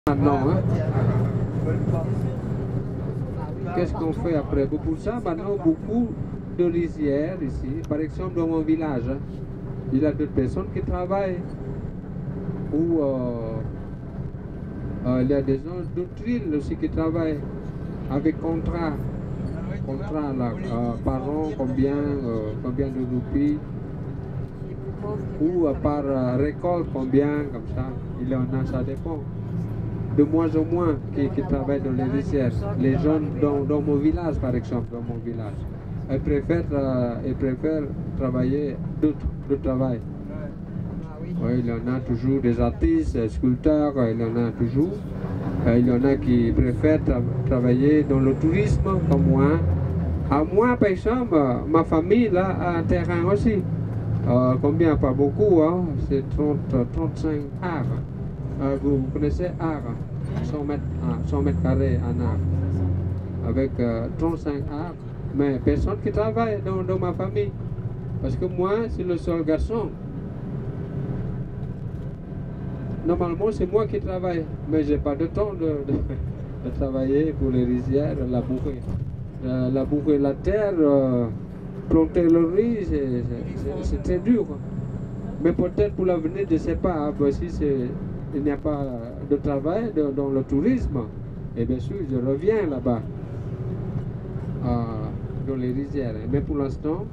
Maintenant, hein. Qu'est-ce qu'on fait après? Pour ça, maintenant, beaucoup de rizières ici. Par exemple, dans mon village, hein, il y a d'autres personnes qui travaillent. Ou il y a des gens d'autres îles aussi qui travaillent avec contrat. Contrat là, par an, combien de roupies. Ou par récolte, combien, comme ça. Il y en a, ça dépend. De moins en moins qui travaillent dans les rizières. Les jeunes dans mon village, par exemple, dans mon village, ils préfèrent travailler d'autres travail. Oui, il y en a toujours des artistes, sculpteurs, il y en a toujours. Il y en a qui préfèrent travailler dans le tourisme, comme moi. À moi, par exemple, ma famille là, a un terrain aussi. Combien? Pas beaucoup, hein? C'est 35 arts. Vous connaissez art, 100 mètres carrés en art, avec 35 arts. Mais personne qui travaille dans ma famille. Parce que moi, c'est le seul garçon. Normalement, c'est moi qui travaille, mais j'ai pas de temps de travailler pour les rizières, labourer la terre, planter le riz, c'est très dur. Mais peut-être pour l'avenir, je ne sais pas, hein, si il n'y a pas de travail dans le tourisme, et bien sûr, je reviens là-bas, dans les rizières. Mais pour l'instant,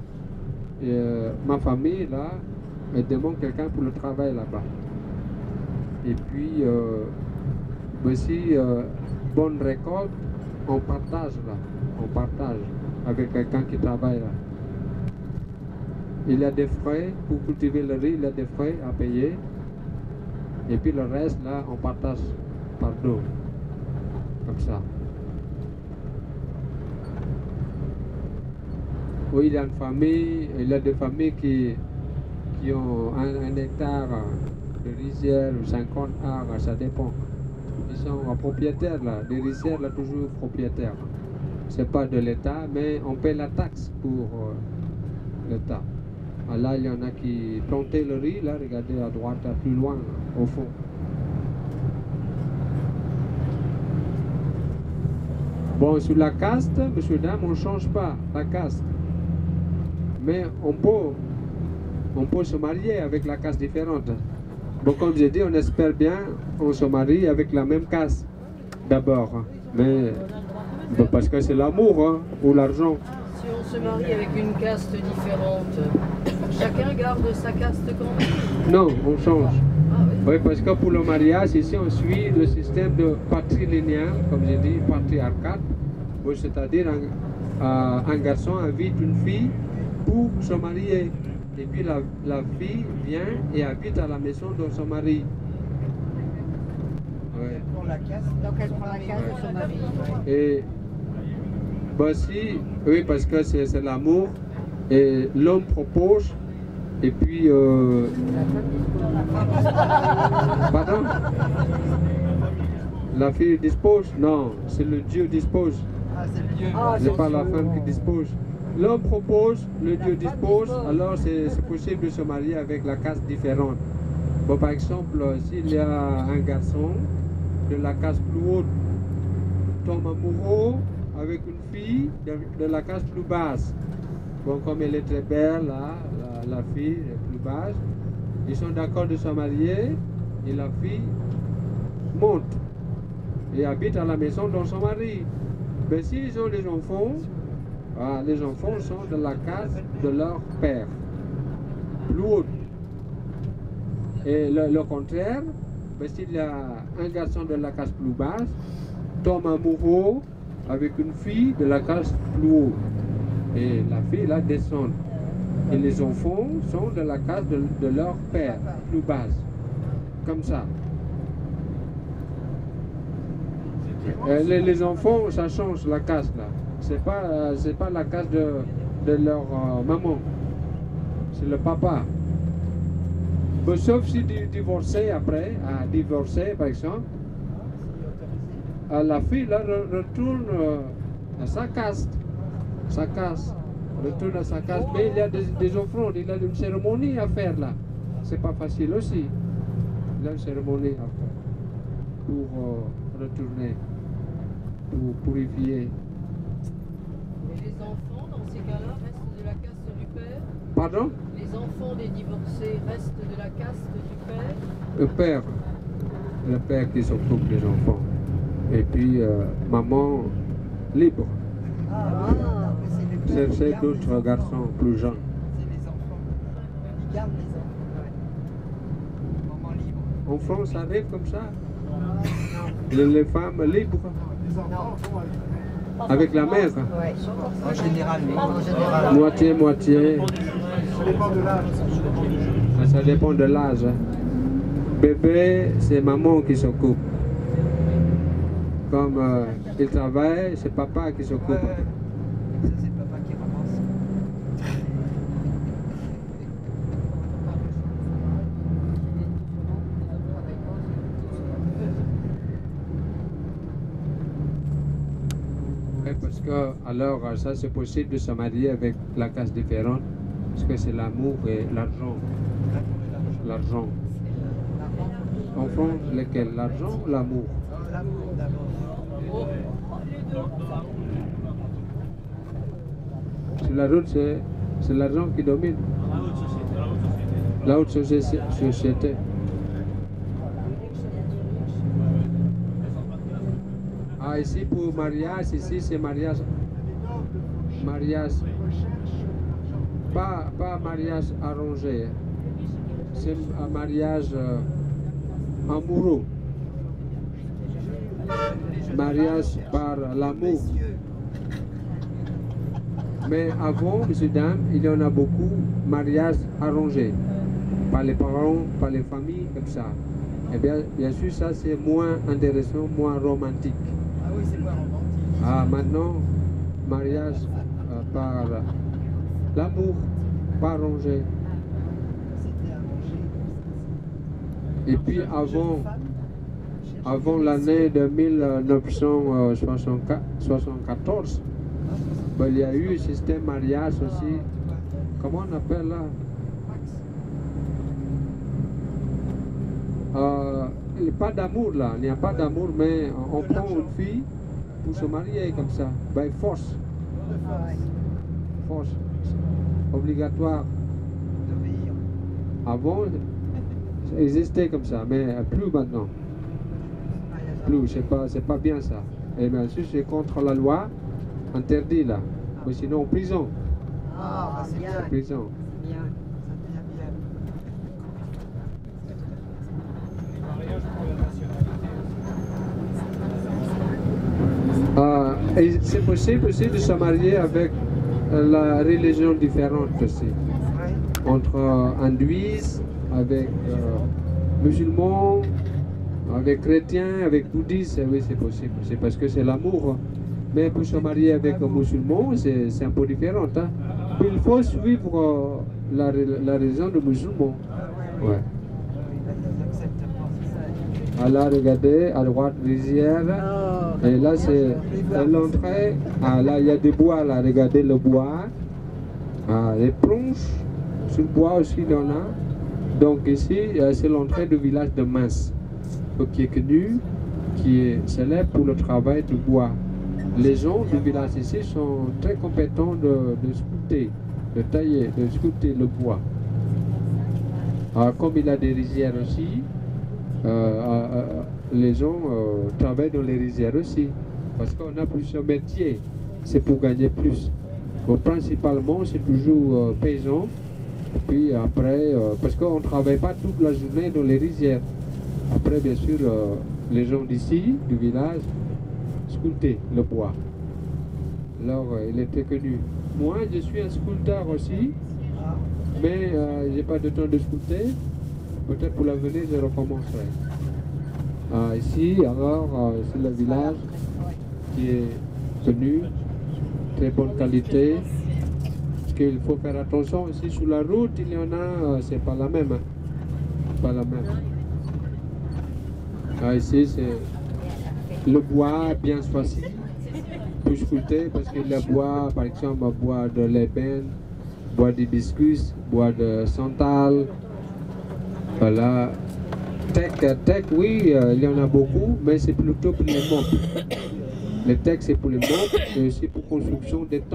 ma famille, là, elle demande quelqu'un pour le travail là-bas. Et puis, aussi, bonne récolte, on partage là. On partage avec quelqu'un qui travaille là. Il y a des frais pour cultiver le riz, il y a des frais à payer. Et puis le reste, là, on partage par deux. Comme ça. Oui, il y a une famille, il y a des familles qui ont un hectare de rizière ou 50 arts, ça dépend. Ils sont propriétaires là, les rizières là toujours propriétaires. C'est pas de l'État, mais on paie la taxe pour l'État. Là, il y en a qui plantaient le riz, là, regardez à droite, plus loin, là, au fond. Bon, sur la caste, monsieur, dame, on ne change pas la caste. Mais on peut se marier avec la caste différente. Bon, comme j'ai dit, on espère bien, on se marie avec la même caste d'abord. Mais parce que c'est l'amour, hein, ou l'argent. Si on se marie avec une caste différente, chacun garde sa caste quand même? Non, on change. Ah, oui. Oui, parce que pour le mariage, ici, on suit le système de patrilinéal, comme j'ai dit, patriarcat. C'est-à-dire un garçon invite une fille pour se marier. Et puis la fille vient et habite à la maison de son mari. Ouais. Donc elle prend la case de son mari. Et voici, oui, parce que c'est l'amour. Et l'homme propose. Et puis... Pardon? La fille dispose? Non, c'est le Dieu dispose. C'est pas la femme qui dispose. L'homme propose, le Dieu dispose, alors c'est possible de se marier avec la caste différente. Bon, par exemple, s'il y a un garçon de la caste plus haute tombe amoureux avec une fille de la caste plus basse. Bon, comme elle est très belle, là, la fille est plus basse, ils sont d'accord de se marier et la fille monte et habite à la maison de son mari. Mais s'ils ont des enfants, les enfants sont de la case de leur père, plus haut. Et le contraire, s'il y a un garçon de la case plus basse, tombe amoureux avec une fille de la case plus haut. Et la fille là descend. Et les enfants sont de la case de leur père, plus basse. Comme ça. Les enfants, ça change la caste là. C'est pas la caste de leur maman. C'est le papa. Mais sauf si divorcé après, divorcé par exemple, la fille là retourne à sa caste. Sa caste. Retourne à sa caste. Mais il y a des offrandes, il y a une cérémonie à faire là. C'est pas facile aussi. Il y a une cérémonie à faire. pour retourner, pour purifier. Et les enfants, dans ces cas-là, restent de la caste du père? Pardon? Les enfants des divorcés restent de la caste du père? Le père qui s'occupe des enfants. Et puis maman libre. Chercher d'autres garçons plus jeunes. C'est les enfants. Ils gardent les enfants. Maman libre. En France, ça arrive comme ça. Les femmes libres. Avec la mère. Ouais. En général, oui. En général. Moitié. Ça dépend de l'âge. Hein. Bébé, c'est maman qui s'occupe. Comme il travaille, c'est papa qui s'occupe. Ça, c'est papa qui ramasse. Parce que, alors, ça c'est possible de se marier avec la caste différente, parce que c'est l'amour et l'argent. L'argent. En France, lequel? L'argent ou l'amour? L'amour d'abord. Sur la route, c'est l'argent qui domine. La haute société. Ah, ici pour mariage, ici c'est mariage. Mariage. Pas mariage arrangé. C'est un mariage amoureux. Mariage par l'amour. Mais avant, monsieur, dame, il y en a beaucoup mariages arrangés. Par les parents, par les familles, comme ça. Et bien sûr, ça c'est moins intéressant, moins romantique. Ah oui, c'est pas romantique. Ah, maintenant, mariage par l'amour, pas arrangé. C'était arrangé. Et puis avant l'année de 1974, ben, il y a eu un système mariage aussi. Comment on appelle là? Il n'y a pas d'amour là, il n'y a pas d'amour, mais on prend une fille pour se marier comme ça, by force. Force, obligatoire. D'obéir. Avant, ça existait comme ça, mais plus maintenant. Plus, c'est pas bien ça. Et bien sûr, c'est contre la loi, interdit là. Mais sinon, en prison. Ah, bah c'est bien. Prison. Bien. Ça devient bien. Et c'est possible aussi de se marier avec la religion différente aussi. Ouais. Entre hindouistes, avec musulmans, avec chrétiens, avec bouddhistes, oui c'est possible. C'est parce que c'est l'amour. Mais pour se marier avec un musulman, c'est un peu différent. Hein. Il faut suivre la religion du musulman. Ouais. Ils acceptent pas. Allah, regardez, à droite, rizière. Et là, c'est l'entrée. Ah, là, il y a des bois, là. Regardez le bois. Ah, les planches. Sur le bois aussi, il y en a. Donc, ici, c'est l'entrée du village de Mans, qui est connu, qui est célèbre pour le travail du bois. Les gens du village ici sont très compétents de sculpter, de tailler, de sculpter le bois. Ah, comme il y a des rizières aussi, les gens travaillent dans les rizières aussi, parce qu'on a plusieurs métiers, c'est pour gagner plus. Bon, principalement, c'est toujours paysan, et puis après, parce qu'on ne travaille pas toute la journée dans les rizières. Après, bien sûr, les gens d'ici, du village, sculptaient le bois. Alors, il était connu. Moi, je suis un sculpteur aussi, mais j'ai pas de temps de sculpter. Peut-être pour l'avenir, je recommencerai. Ici, alors, c'est le village qui est connu, très bonne qualité. Parce qu'il faut faire attention aussi sur la route, il y en a, c'est pas la même. Hein. Pas la même. Ici, c'est le bois bien choisi pour sculpter, parce que le bois, par exemple, bois de l'ébène, bois d'hibiscus, bois de santal, voilà, tech, oui, il y en a beaucoup, mais c'est plutôt pour les mobs. Le tech, c'est pour les mobs et aussi pour construction des